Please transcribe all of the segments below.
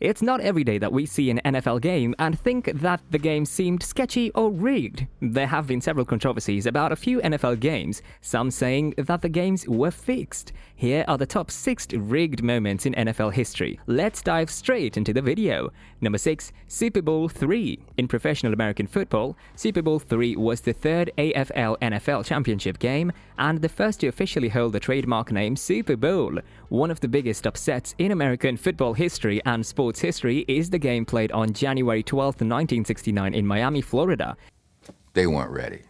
It's not every day that we see an NFL game and think that the game seemed sketchy or rigged. There have been several controversies about a few NFL games, some saying that the games were fixed. Here are the top 6 rigged moments in NFL history. Let's dive straight into the video. Number 6. Super Bowl III. In professional American football, Super Bowl III was the third AFL-NFL championship game and the first to officially hold the trademark name Super Bowl. One of the biggest upsets in American football history and sports history is the game played on January 12, 1969 in Miami, Florida. They weren't ready.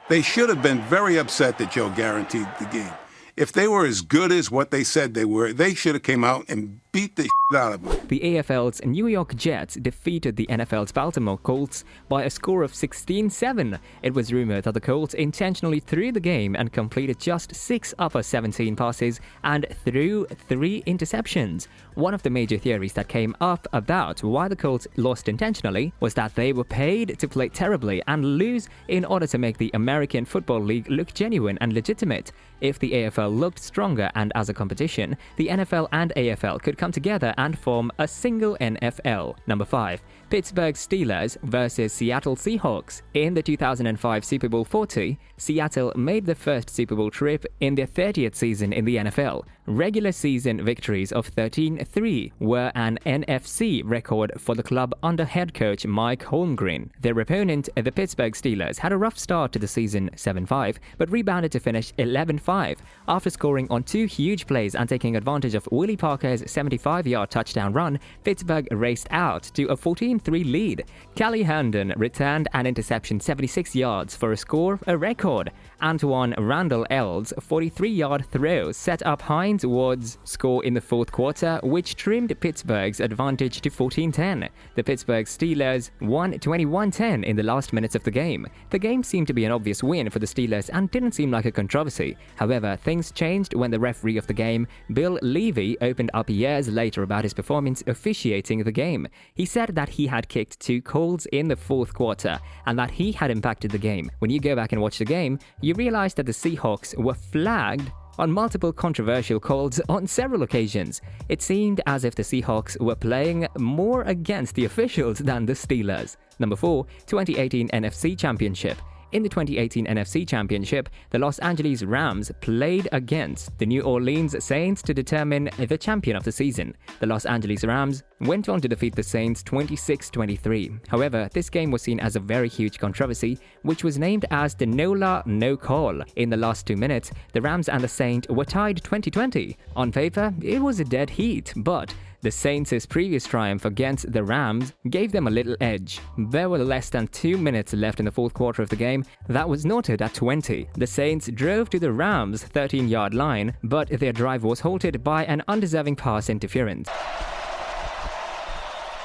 They should have been very upset that Joe guaranteed the game. If they were as good as what they said they were, they should have came out and beat the shit out of them. The AFL's New York Jets defeated the NFL's Baltimore Colts by a score of 16-7. It was rumored that the Colts intentionally threw the game and completed just 6 upper 17 passes and threw 3 interceptions. One of the major theories that came up about why the Colts lost intentionally was that they were paid to play terribly and lose in order to make the American Football League look genuine and legitimate. If the AFL looked stronger and as a competition, the NFL and AFL could come together and form a single NFL. Number 5. Pittsburgh Steelers versus Seattle Seahawks. In the 2005 Super Bowl 40, Seattle made the first Super Bowl trip in their 30th season in the NFL. Regular season victories of 13-3 were an NFC record for the club under head coach Mike Holmgren. Their opponent, the Pittsburgh Steelers, had a rough start to the season 7-5, but rebounded to finish 11-5. After scoring on 2 huge plays and taking advantage of Willie Parker's 75-yard touchdown run, Pittsburgh raced out to a 14-3 lead. Callie Herndon returned an interception 76 yards for a score, a record. Antoine Randall L's 43-yard throw set up Hines Ward's score in the fourth quarter, which trimmed Pittsburgh's advantage to 14-10. The Pittsburgh Steelers won 21-10 in the last minutes of the game. The game seemed to be an obvious win for the Steelers and didn't seem like a controversy. However, things changed when the referee of the game, Bill Levy, opened up years later about his performance officiating the game. He said that he had kicked 2 calls in the fourth quarter and that he had impacted the game. When you go back and watch the game, you realize that the Seahawks were flagged on multiple controversial calls on several occasions. It seemed as if the Seahawks were playing more against the officials than the Steelers. Number 4. 2018 NFC Championship. In the 2018 NFC Championship, the Los Angeles Rams played against the New Orleans Saints to determine the champion of the season. The Los Angeles Rams went on to defeat the Saints 26-23. However, this game was seen as a very huge controversy, which was named as the NOLA No Call. In the last 2 minutes, the Rams and the Saints were tied 20-20. On paper, it was a dead heat, but the Saints' previous triumph against the Rams gave them a little edge. There were less than 2 minutes left in the fourth quarter of the game that was noted at 20. The Saints drove to the Rams' 13-yard line, but their drive was halted by an undeserving pass interference.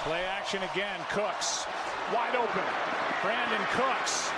Play action again, Cooks, wide open, Brandon Cooks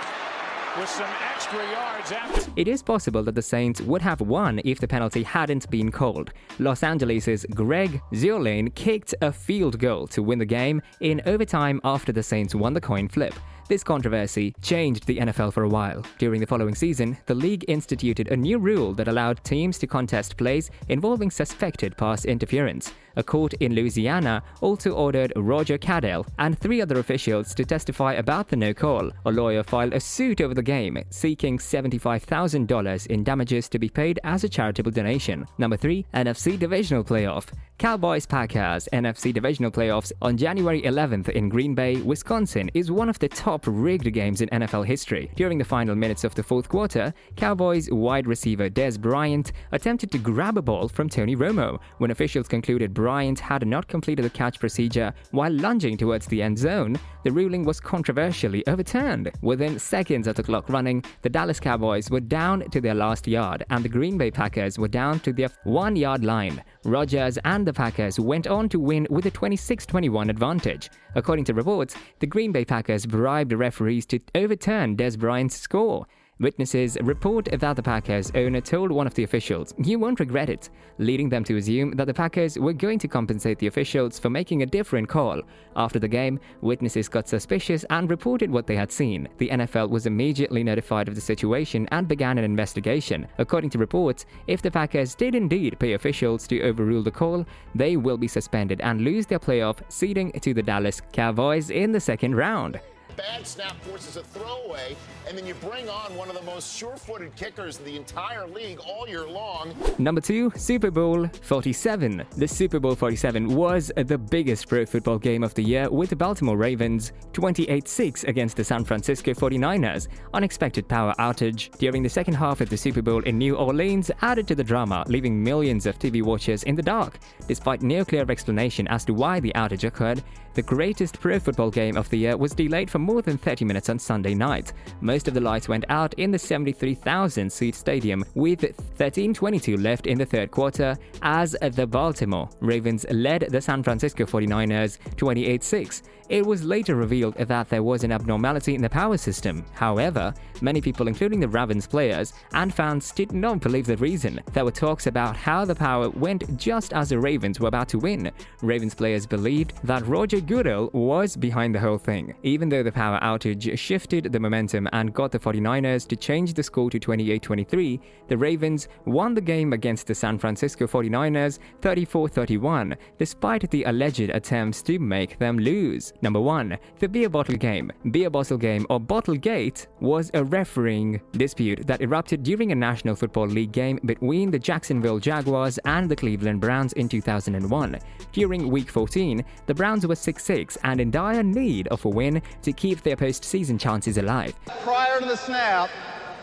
with some extra yards after. It is possible that the Saints would have won if the penalty hadn't been called. Los Angeles' Greg Zuerlein kicked a field goal to win the game in overtime after the Saints won the coin flip. This controversy changed the NFL for a while. During the following season, the league instituted a new rule that allowed teams to contest plays involving suspected pass interference. A court in Louisiana also ordered Roger Cadell and 3 other officials to testify about the no call. A lawyer filed a suit over the game, seeking $75,000 in damages to be paid as a charitable donation. Number 3. NFC Divisional Playoff. Cowboys-Packers NFC Divisional Playoffs on January 11th in Green Bay, Wisconsin is one of the top rigged games in NFL history. During the final minutes of the fourth quarter, Cowboys wide receiver Dez Bryant attempted to grab a ball from Tony Romo. When officials concluded Bryant had not completed the catch procedure while lunging towards the end zone, the ruling was controversially overturned. Within seconds of the clock running, the Dallas Cowboys were down to their last yard and the Green Bay Packers were down to their 1-yard line. Rodgers and the Packers went on to win with a 26-21 advantage. According to reports, the Green Bay Packers bribed referees to overturn Dez Bryant's score. Witnesses report that the Packers owner told one of the officials, "You won't regret it," leading them to assume that the Packers were going to compensate the officials for making a different call. After the game, witnesses got suspicious and reported what they had seen. The NFL was immediately notified of the situation and began an investigation. According to reports, if the Packers did indeed pay officials to overrule the call, they will be suspended and lose their playoff seeding to the Dallas Cowboys in the second round. Bad snap forces a throwaway, and then you bring on one of the most sure-footed kickers in the entire league all year long. Number 2, Super Bowl 47. The Super Bowl 47 was the biggest pro football game of the year, with the Baltimore Ravens 28-6 against the San Francisco 49ers. Unexpected power outage during the second half of the Super Bowl in New Orleans added to the drama, leaving millions of TV watchers in the dark. Despite no clear explanation as to why the outage occurred, the greatest pro football game of the year was delayed for more than 30 minutes on Sunday night. Most of the lights went out in the 73,000-seat stadium, with 13:22 left in the third quarter as the Baltimore Ravens led the San Francisco 49ers 28-6. It was later revealed that there was an abnormality in the power system. However, many people, including the Ravens players and fans, did not believe the reason. There were talks about how the power went just as the Ravens were about to win. Ravens players believed that Roger Goodell was behind the whole thing. Even though the power outage shifted the momentum and got the 49ers to change the score to 28-23, the Ravens won the game against the San Francisco 49ers 34-31, despite the alleged attempts to make them lose. Number 1. The beer bottle game. Beer bottle game, or Bottlegate, was a refereeing dispute that erupted during a National Football League game between the Jacksonville Jaguars and the Cleveland Browns in 2001. During Week 14, the Browns were 6-6 and in dire need of a win to keep their postseason chances alive. Prior to the snap,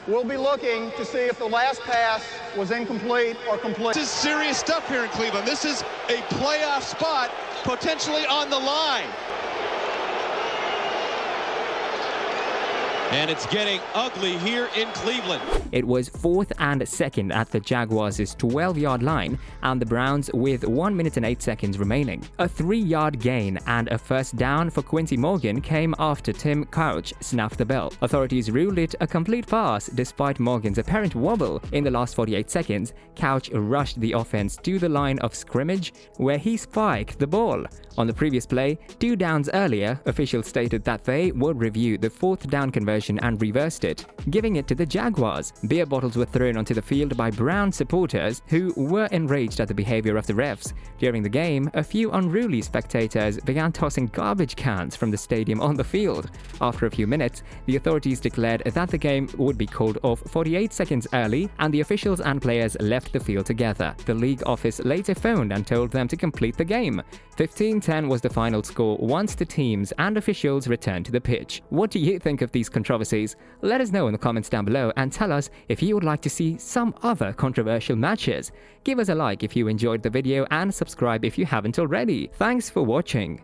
we'll be looking to see if the last pass was incomplete or complete. This is serious stuff here in Cleveland. This is a playoff spot potentially on the line. And it's getting ugly here in Cleveland. It was 4th and 2nd at the Jaguars' 12-yard line, and the Browns with 1 minute and 8 seconds remaining. A 3-yard gain and a first down for Quincy Morgan came after Tim Couch snapped the bell. Authorities ruled it a complete pass despite Morgan's apparent wobble. In the last 48 seconds, Couch rushed the offense to the line of scrimmage, where he spiked the ball. On the previous play, 2 downs earlier, officials stated that they would review the 4th down conversion and reversed it, giving it to the Jaguars. Beer bottles were thrown onto the field by Brown supporters who were enraged at the behavior of the refs. During the game, a few unruly spectators began tossing garbage cans from the stadium on the field. After a few minutes, the authorities declared that the game would be called off 48 seconds early, and the officials and players left the field together. The league office later phoned and told them to complete the game. 15-10 was the final score once the teams and officials returned to the pitch. What do you think of these controversies? Let us know in the comments down below and tell us if you would like to see some other controversial matches. Give us a like if you enjoyed the video and subscribe if you haven't already. Thanks for watching.